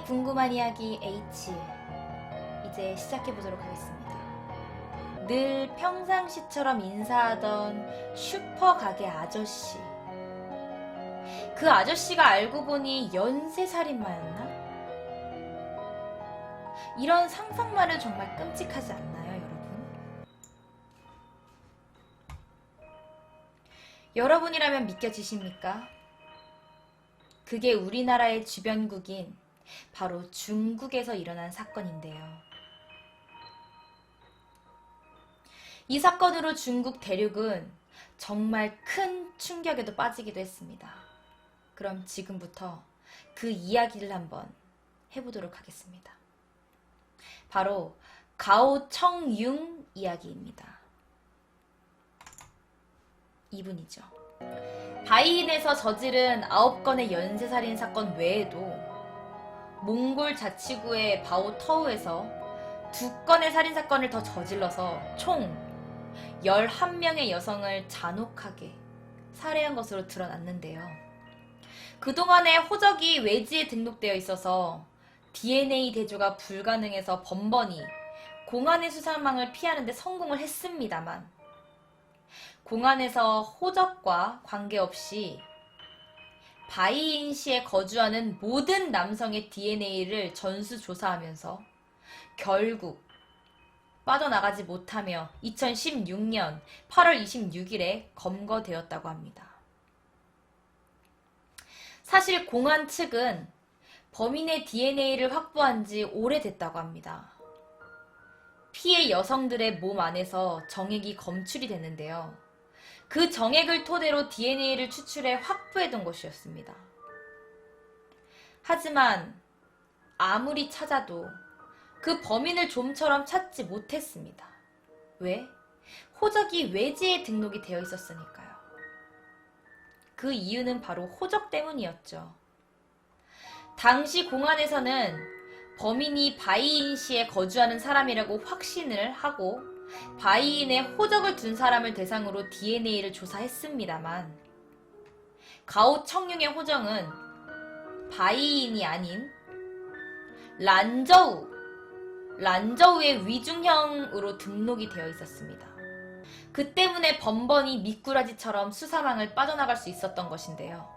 궁금한 이야기 H 이제 시작해보도록 하겠습니다. 늘 평상시처럼 인사하던 슈퍼 가게 아저씨. 그 아저씨가 알고 보니 연쇄살인마였나? 이런 상상만은 정말 끔찍하지 않나요, 여러분? 여러분이라면 믿겨지십니까? 그게 우리나라의 주변국인 바로 중국에서 일어난 사건인데요. 이 사건으로 중국 대륙은 정말 큰 충격에도 빠지기도 했습니다. 그럼 지금부터 그 이야기를 한번 해보도록 하겠습니다. 바로 가오청융 이야기입니다. 이분이죠. 바이인에서 저지른 9건의 연쇄살인 사건 외에도 몽골 자치구의 바오터우에서 2건의 살인사건을 더 저질러서 총 11명의 여성을 잔혹하게 살해한 것으로 드러났는데요. 그동안에 호적이 외지에 등록되어 있어서 DNA 대조가 불가능해서 번번이 공안의 수사망을 피하는 데 성공을 했습니다만 공안에서 호적과 관계없이 바이인시에 거주하는 모든 남성의 DNA를 전수조사하면서 결국 빠져나가지 못하며 2016년 8월 26일에 검거되었다고 합니다. 사실 공안 측은 범인의 DNA를 확보한 지 오래됐다고 합니다. 피해 여성들의 몸 안에서 정액이 검출이 됐는데요. 그 정액을 토대로 DNA를 추출해 확보해둔 것이었습니다. 하지만 아무리 찾아도 그 범인을 좀처럼 찾지 못했습니다. 왜? 호적이 외지에 등록이 되어 있었으니까요. 그 이유는 바로 호적 때문이었죠. 당시 공안에서는 범인이 바이인시에 거주하는 사람이라고 확신을 하고 바이인의 호적을 둔 사람을 대상으로 DNA를 조사했습니다만 가오청융의 호적은 바이인이 아닌 란저우의 위중형으로 등록이 되어 있었습니다. 그 때문에 번번이 미꾸라지처럼 수사망을 빠져나갈 수 있었던 것인데요.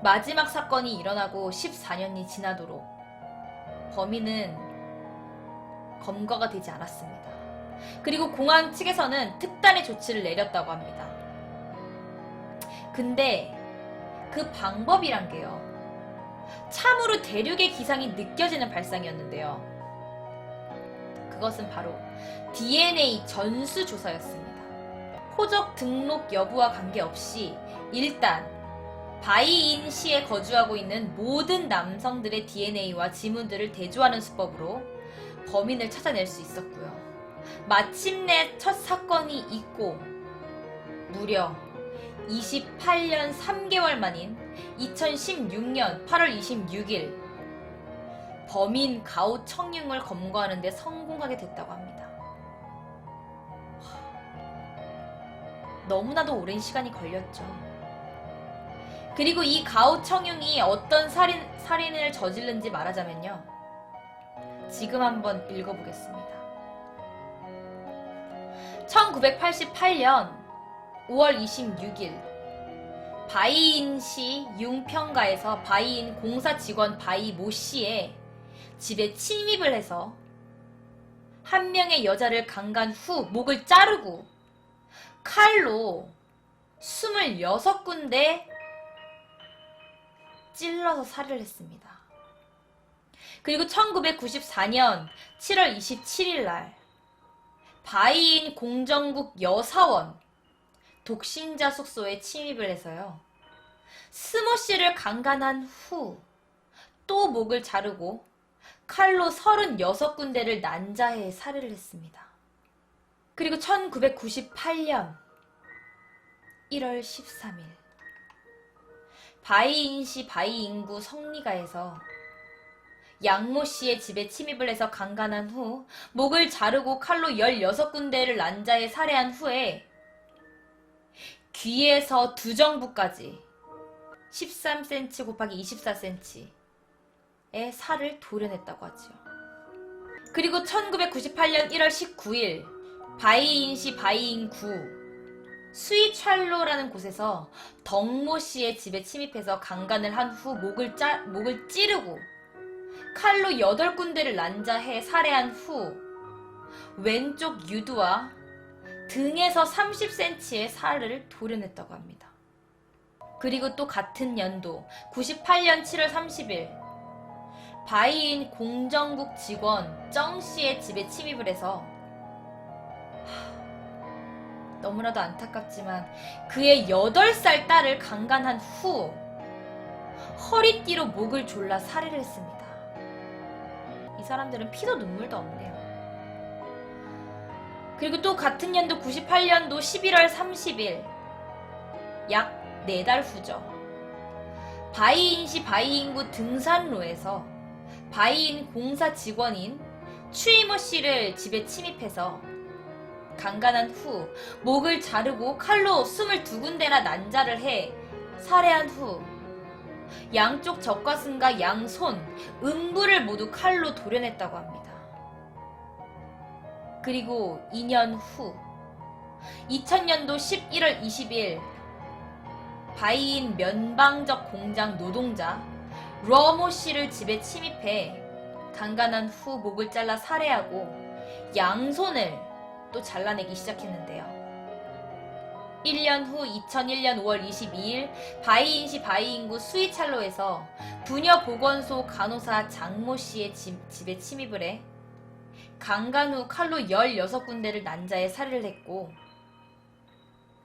마지막 사건이 일어나고 14년이 지나도록 범인은 검거가 되지 않았습니다. 그리고 공안 측에서는 특단의 조치를 내렸다고 합니다. 근데 그 방법이란 게요. 참으로 대륙의 기상이 느껴지는 발상이었는데요. 그것은 바로 DNA 전수조사였습니다. 호적 등록 여부와 관계없이 일단 바이인시에 거주하고 있는 모든 남성들의 DNA와 지문들을 대조하는 수법으로 범인을 찾아낼 수 있었고요. 마침내 첫 사건이 있고 무려 28년 3개월 만인 2016년 8월 26일 범인 가오청융을 검거하는 데 성공하게 됐다고 합니다. 너무나도 오랜 시간이 걸렸죠. 그리고 이 가오청융이 어떤 살인을 저질른지 말하자면요. 지금 한번 읽어보겠습니다. 1988년 5월 26일 바이인시 융평가에서 바이인 공사 직원 바이 모씨의 집에 침입을 해서 한 명의 여자를 강간 후 목을 자르고 칼로 26군데 찔러서 살해를 했습니다. 그리고 1994년 7월 27일 날 바이인 공정국 여사원 독신자 숙소에 침입을 해서요. 스모 씨를 강간한 후 또 목을 자르고 칼로 36군데를 난자해 살해를 했습니다. 그리고 1998년 1월 13일 바이인시 바이인구 성리가에서 양모 씨의 집에 침입을 해서 강간한 후 목을 자르고 칼로 16군데를 난자해 살해한 후에 귀에서 두정부까지 13cm 곱하기 24cm 살을 도려냈다고 하지요. 그리고 1998년 1월 19일 바이인시 바이인구 스위찰로라는 곳에서 덕모 씨의 집에 침입해서 강간을 한 후 목을 찌르고 칼로 8군데를 난자해 살해한 후 왼쪽 유두와 등에서 30cm의 살을 도려냈다고 합니다. 그리고 또 같은 연도 98년 7월 30일 바이인 공정국 직원 정 씨의 집에 침입을 해서 너무나도 안타깝지만 그의 8살 딸을 강간한 후 허리띠로 목을 졸라 살해를 했습니다. 이 사람들은 피도 눈물도 없네요. 그리고 또 같은 연도 98년도 11월 30일 약 4달 후죠. 바이인시 바이인구 등산로에서 바이인 공사 직원인 추이모 씨를 집에 침입해서 강간한 후 목을 자르고 칼로 22군데나 난자를 해 살해한 후 양쪽 젖가슴과 양손, 음부를 모두 칼로 도려냈다고 합니다. 그리고 2년 후 2000년도 11월 20일 바이인 면방적 공장 노동자 러모 씨를 집에 침입해 강간한 후 목을 잘라 살해하고 양손을 또 잘라내기 시작했는데요. 1년 후 2001년 5월 22일 바이인시 바이인구 스위찰로에서 부녀보건소 간호사 장모 씨의 집에 침입을 해 강간 후 칼로 16군데를 난자해 살해를 했고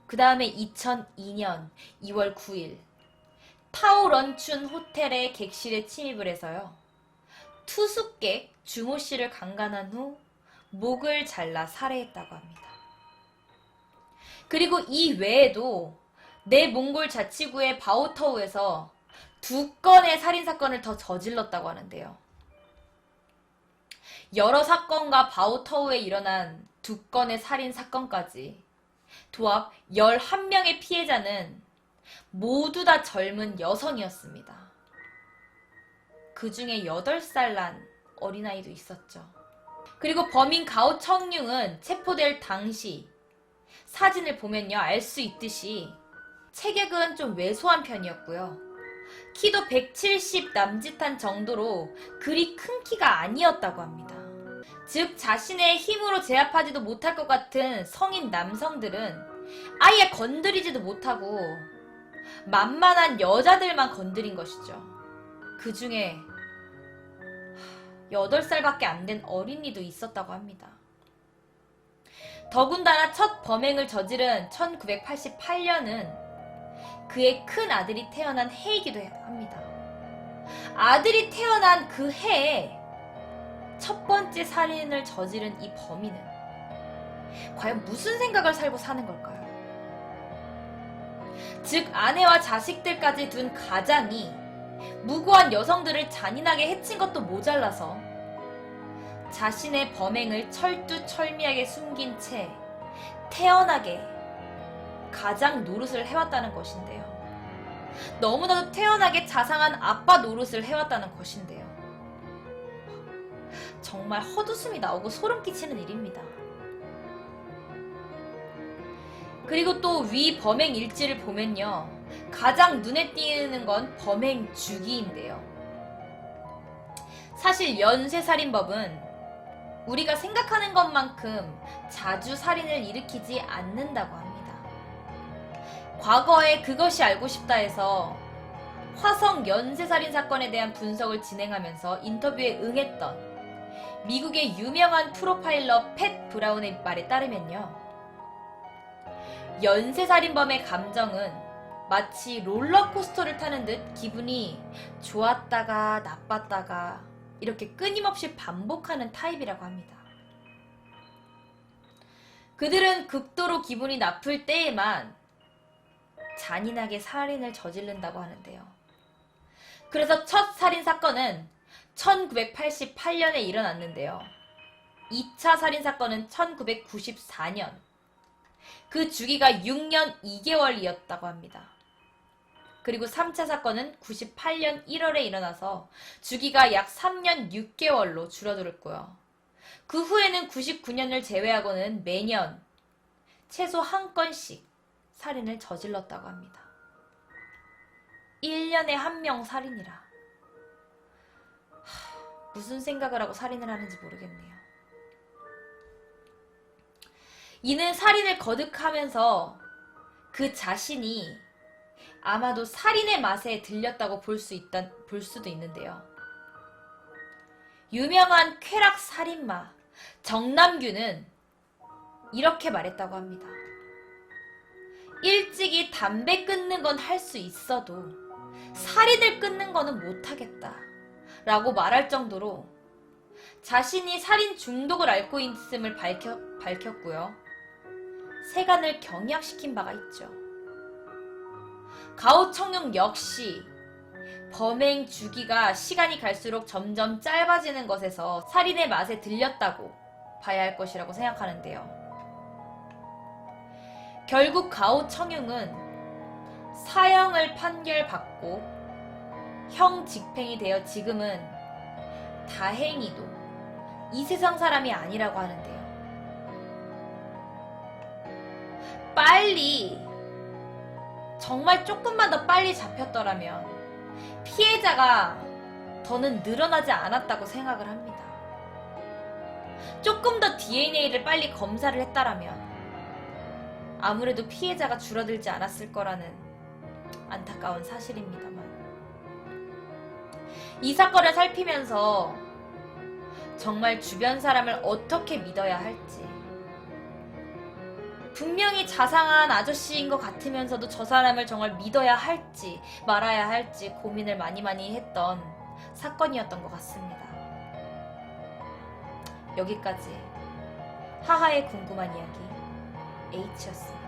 그 다음에 2002년 2월 9일 타오런춘 호텔의 객실에 침입을 해서요. 투숙객 주모 씨를 강간한 후 목을 잘라 살해했다고 합니다. 그리고 이 외에도 내몽골 자치구의 바오터우에서 2건의 살인사건을 더 저질렀다고 하는데요. 여러 사건과 바오터우에 일어난 2건의 살인사건까지 도합 11명의 피해자는 모두 다 젊은 여성이었습니다. 그 중에 8살 난 어린아이도 있었죠. 그리고 범인 가오 청룡은 체포될 당시 사진을 보면요 알 수 있듯이 체격은 좀 왜소한 편이었고요. 키도 170 남짓한 정도로 그리 큰 키가 아니었다고 합니다. 즉 자신의 힘으로 제압하지도 못할 것 같은 성인 남성들은 아예 건드리지도 못하고 만만한 여자들만 건드린 것이죠. 그 중에 8살밖에 안 된 어린이도 있었다고 합니다. 더군다나 첫 범행을 저지른 1988년은 그의 큰 아들이 태어난 해이기도 합니다. 아들이 태어난 그 해에 첫 번째 살인을 저지른 이 범인은 과연 무슨 생각을 살고 사는 걸까요? 즉 아내와 자식들까지 둔 가장이 무고한 여성들을 잔인하게 해친 것도 모자라서 자신의 범행을 철두철미하게 숨긴 채 태연하게 가장 노릇을 해왔다는 것인데요. 너무나도 태연하게 자상한 아빠 노릇을 해왔다는 것인데요. 정말 헛웃음이 나오고 소름 끼치는 일입니다. 그리고 또 위 범행 일지를 보면요. 가장 눈에 띄는 건 범행 주기인데요. 사실 연쇄살인법은 우리가 생각하는 것만큼 자주 살인을 일으키지 않는다고 합니다. 과거에 그것이 알고 싶다 해서 화성 연쇄살인 사건에 대한 분석을 진행하면서 인터뷰에 응했던 미국의 유명한 프로파일러 팻 브라운의 말에 따르면요. 연쇄살인범의 감정은 마치 롤러코스터를 타는 듯 기분이 좋았다가 나빴다가 이렇게 끊임없이 반복하는 타입이라고 합니다. 그들은 극도로 기분이 나쁠 때에만 잔인하게 살인을 저지른다고 하는데요. 그래서 첫 살인사건은 1988년에 일어났는데요. 2차 살인사건은 1994년. 그 주기가 6년 2개월이었다고 합니다. 그리고 3차 사건은 98년 1월에 일어나서 주기가 약 3년 6개월로 줄어들었고요. 그 후에는 99년을 제외하고는 매년 최소 한 건씩 살인을 저질렀다고 합니다. 1년에 한 명 살인이라. 무슨 생각을 하고 살인을 하는지 모르겠네요. 이는 살인을 거듭하면서 그 자신이 아마도 살인의 맛에 들렸다고 볼 수도 있는데요. 유명한 쾌락 살인마 정남규는 이렇게 말했다고 합니다. 일찍이 담배 끊는 건 할 수 있어도 살인을 끊는 거는 못하겠다 라고 말할 정도로 자신이 살인 중독을 앓고 있음을 밝혔고요. 세간을 경악시킨 바가 있죠. 가오청룡 역시 범행 주기가 시간이 갈수록 점점 짧아지는 것에서 살인의 맛에 들렸다고 봐야 할 것이라고 생각하는데요. 결국 가오청룡은 사형을 판결받고 형 집행이 되어 지금은 다행히도 이 세상 사람이 아니라고 하는데요. 빨리, 정말 조금만 더 빨리 잡혔더라면 피해자가 더는 늘어나지 않았다고 생각을 합니다. 조금 더 DNA를 빨리 검사를 했다라면 아무래도 피해자가 줄어들지 않았을 거라는 안타까운 사실입니다만, 이 사건을 살피면서 정말 주변 사람을 어떻게 믿어야 할지, 분명히 자상한 아저씨인 것 같으면서도 저 사람을 정말 믿어야 할지 말아야 할지 고민을 많이 했던 사건이었던 것 같습니다. 여기까지 하하의 궁금한 이야기 H였습니다.